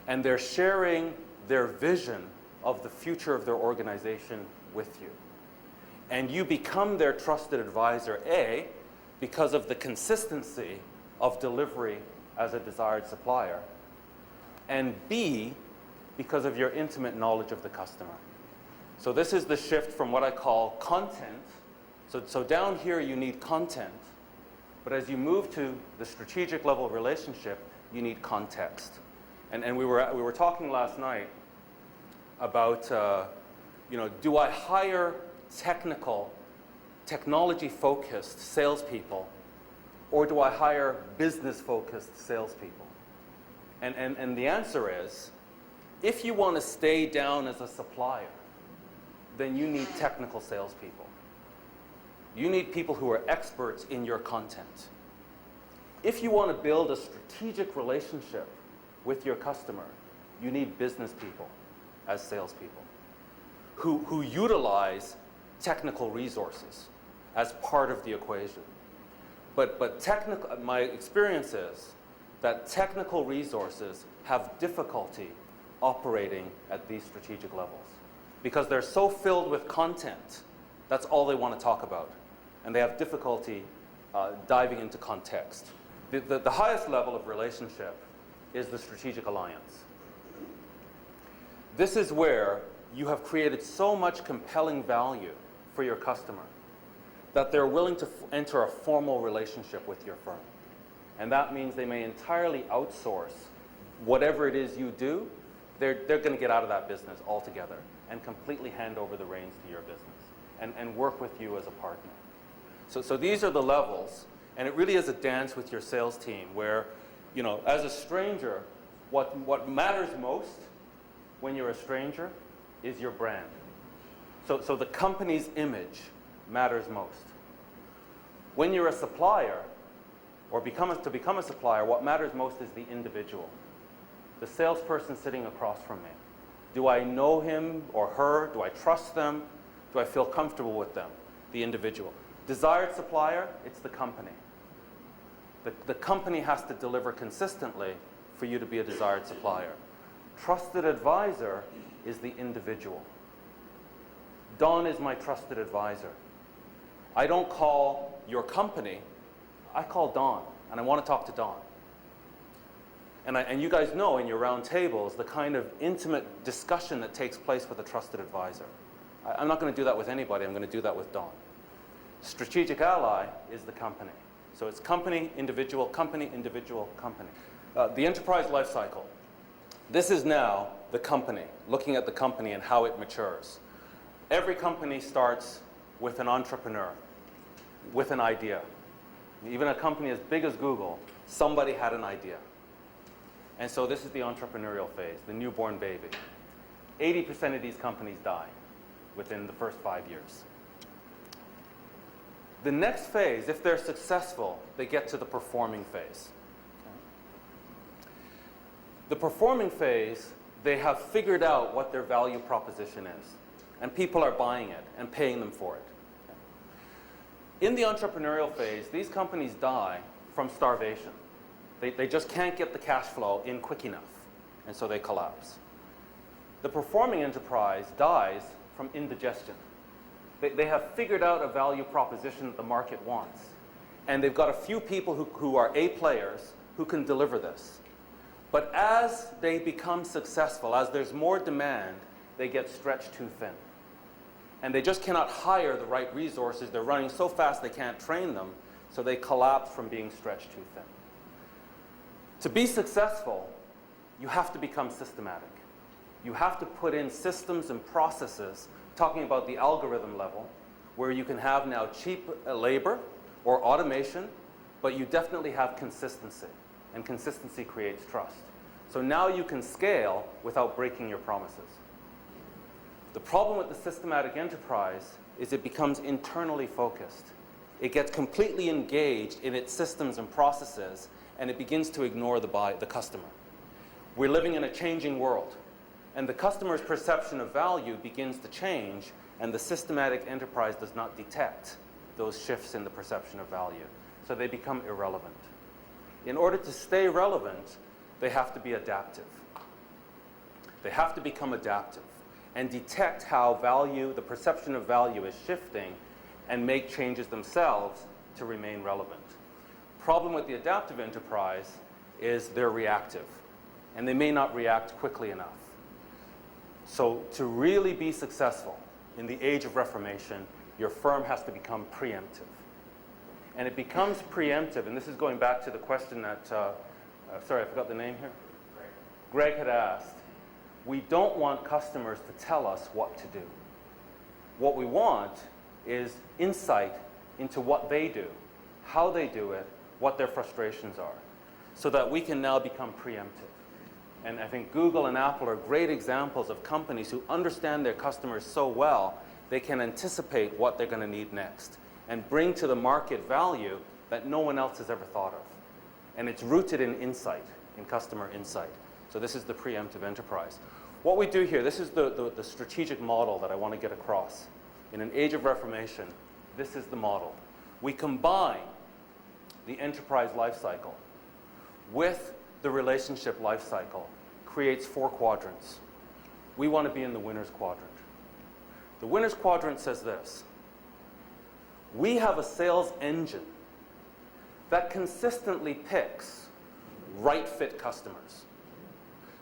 And they're sharing their vision of the future of their organization with you. And you become their trusted advisor, A, because of the consistency of delivery as a desired supplier, and B, because of your intimate knowledge of the customer. So this is the shift from what I call content. So down here you need content, but as you move to the strategic level relationship, you need context. And we were talking last night about, do I hire technology-focused salespeople, or do I hire business-focused salespeople? And the answer is, if you want to stay down as a supplier, then you need technical salespeople. You need people who are experts in your content. If you want to build a strategic relationship with your customer, you need business people as salespeople who utilize technical resources as part of the equation. But my experience is that technical resources have difficulty operating at these strategic levels because they're so filled with content. That's all they want to talk about. And they have difficulty diving into context. The highest level of relationship is the strategic alliance. This is where you have created so much compelling value for your customer that they're willing to enter a formal relationship with your firm. And that means they may entirely outsource whatever it is you do. They're going to get out of that business altogether and completely hand over the reins to your business and work with you as a partner. So these are the levels, and it really is a dance with your sales team where, as a stranger, what matters most when you're a stranger is your brand. So the company's image matters most. When you're a supplier, or to become a supplier, what matters most is the individual. The salesperson sitting across from me. Do I know him or her? Do I trust them? Do I feel comfortable with them? The individual. Desired supplier, it's the company. The company has to deliver consistently for you to be a desired supplier. Trusted advisor is the individual. Don is my trusted advisor. I don't call your company, I call Don, and I want to talk to Don. And you guys know in your round tables the kind of intimate discussion that takes place with a trusted advisor. I'm not going to do that with anybody, I'm going to do that with Don. Strategic ally is the company. So it's company, individual, company, individual, company. The enterprise life cycle. This is now the company, looking at the company and how it matures. Every company starts with an entrepreneur, with an idea. Even a company as big as Google, somebody had an idea. And so this is the entrepreneurial phase, the newborn baby. 80% of these companies die within the first 5 years. The next phase, if they're successful, they get to the performing phase. The performing phase, they have figured out what their value proposition is. And people are buying it and paying them for it. In the entrepreneurial phase, these companies die from starvation. They just can't get the cash flow in quick enough, and so they collapse. The performing enterprise dies from indigestion. They have figured out a value proposition that the market wants, and they've got a few people who are A players who can deliver this. But as they become successful, as there's more demand, they get stretched too thin. And they just cannot hire the right resources. They're running so fast they can't train them, so they collapse from being stretched too thin. To be successful, you have to become systematic. You have to put in systems and processes, talking about the algorithm level, where you can have now cheap labor or automation, but you definitely have consistency, and consistency creates trust. So now you can scale without breaking your promises. The problem with the systematic enterprise is it becomes internally focused. It gets completely engaged in its systems and processes, and it begins to ignore the customer. We're living in a changing world, and the customer's perception of value begins to change, and the systematic enterprise does not detect those shifts in the perception of value. So they become irrelevant. In order to stay relevant, they have to be adaptive. They have to become adaptive and detect how value, the perception of value is shifting, and make changes themselves to remain relevant. Problem with the adaptive enterprise is they're reactive, and they may not react quickly enough. So to really be successful in the age of reformation, your firm has to become preemptive. And it becomes preemptive, and this is going back to the question that, sorry, I forgot the name here. Greg had asked. We don't want customers to tell us what to do. What we want is insight into what they do, how they do it, what their frustrations are, so that we can now become preemptive. And I think Google and Apple are great examples of companies who understand their customers so well, they can anticipate what they're going to need next and bring to the market value that no one else has ever thought of. And it's rooted in insight, in customer insight. So this is the preemptive enterprise. What we do here, this is the strategic model that I want to get across. In an age of reformation, this is the model. We combine the enterprise lifecycle with the relationship lifecycle, creates 4 quadrants. We want to be in the winner's quadrant. The winner's quadrant says this: we have a sales engine that consistently picks right fit customers.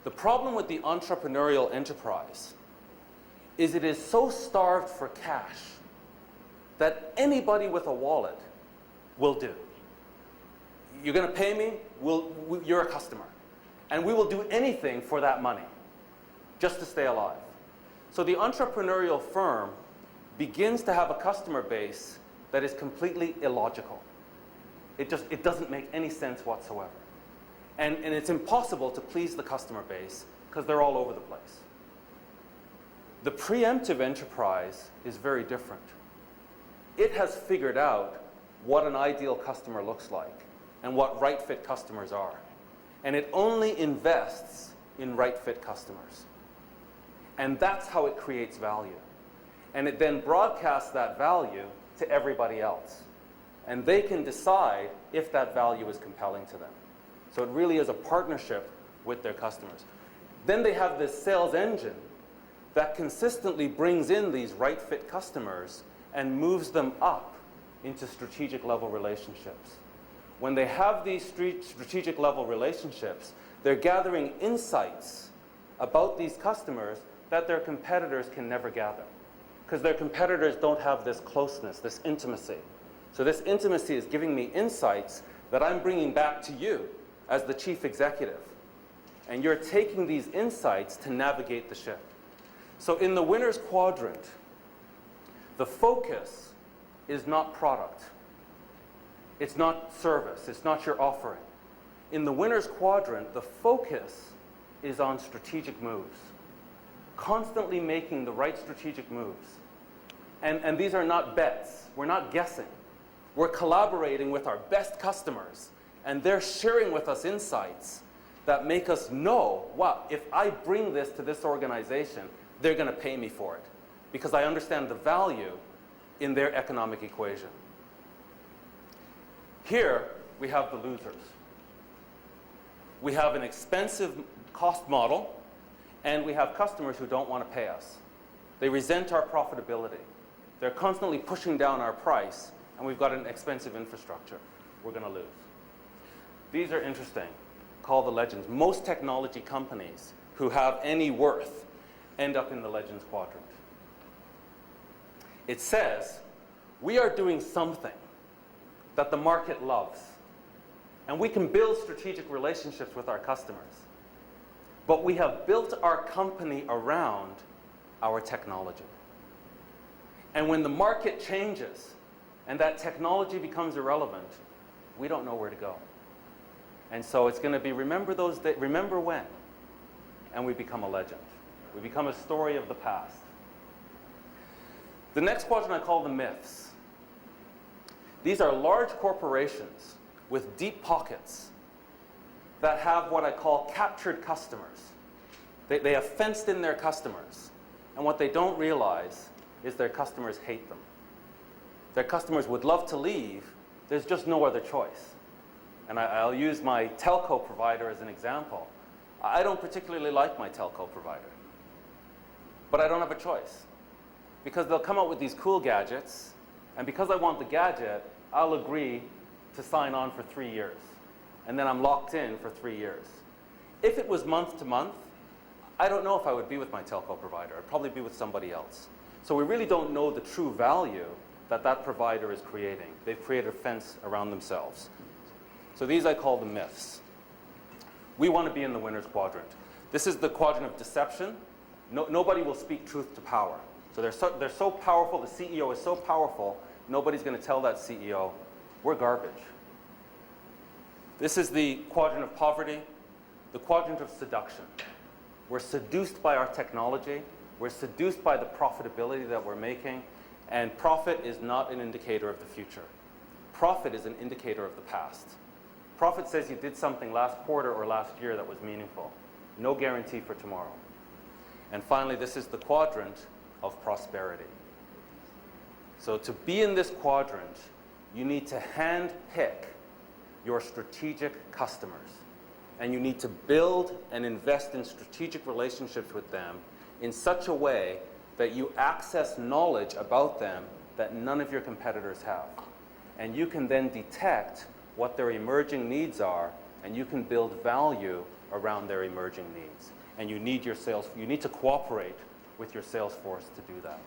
The problem with the entrepreneurial enterprise is it is so starved for cash that anybody with a wallet will do. You're going to pay me, you're a customer. And we will do anything for that money just to stay alive. So the entrepreneurial firm begins to have a customer base that is completely illogical. It doesn't make any sense whatsoever. And it's impossible to please the customer base because they're all over the place. The preemptive enterprise is very different. It has figured out what an ideal customer looks like and what right fit customers are. And it only invests in right fit customers. And that's how it creates value. And it then broadcasts that value to everybody else. And they can decide if that value is compelling to them. So it really is a partnership with their customers. Then they have this sales engine that consistently brings in these right fit customers and moves them up into strategic level relationships. When they have these strategic level relationships, they're gathering insights about these customers that their competitors can never gather, because their competitors don't have this closeness, this intimacy. So this intimacy is giving me insights that I'm bringing back to you as the chief executive. And you're taking these insights to navigate the ship. So in the winner's quadrant, the focus is not product. It's not service. It's not your offering. In the winner's quadrant, the focus is on strategic moves. Constantly making the right strategic moves. And these are not bets. We're not guessing. We're collaborating with our best customers, and they're sharing with us insights that make us know, wow, if I bring this to this organization, they're going to pay me for it, because I understand the value in their economic equation. Here, we have the losers. We have an expensive cost model, and we have customers who don't want to pay us. They resent our profitability. They're constantly pushing down our price, and we've got an expensive infrastructure. We're going to lose. These are interesting, called the legends. Most technology companies who have any worth end up in the legends quadrant. It says, we are doing something that the market loves, and we can build strategic relationships with our customers. But we have built our company around our technology. And when the market changes and that technology becomes irrelevant, we don't know where to go. And so it's going to be remember those days, remember when, and we become a legend. We become a story of the past. The next quadrant I call the myths. These are large corporations with deep pockets that have what I call captured customers. They have fenced in their customers. And what they don't realize is their customers hate them. Their customers would love to leave. There's just no other choice. And I'll use my telco provider as an example. I don't particularly like my telco provider, but I don't have a choice because they'll come out with these cool gadgets, and because I want the gadget, I'll agree to sign on for 3 years, and then I'm locked in for 3 years. If it was month to month, I don't know if I would be with my telco provider. I'd probably be with somebody else. So we really don't know the true value that that provider is creating. They've created a fence around themselves. So these I call the myths. We want to be in the winner's quadrant. This is the quadrant of deception. Nobody will speak truth to power. So they're so powerful, the CEO is so powerful, nobody's going to tell that CEO, we're garbage. This is the quadrant of poverty, the quadrant of seduction. We're seduced by our technology, we're seduced by the profitability that we're making, and profit is not an indicator of the future. Profit is an indicator of the past. Profit says you did something last quarter or last year that was meaningful. No guarantee for tomorrow. And finally, this is the quadrant of prosperity. So to be in this quadrant, you need to hand-pick your strategic customers. And you need to build and invest in strategic relationships with them in such a way that you access knowledge about them that none of your competitors have. And you can then detect what their emerging needs are, and you can build value around their emerging needs. And you need to cooperate with your sales force to do that.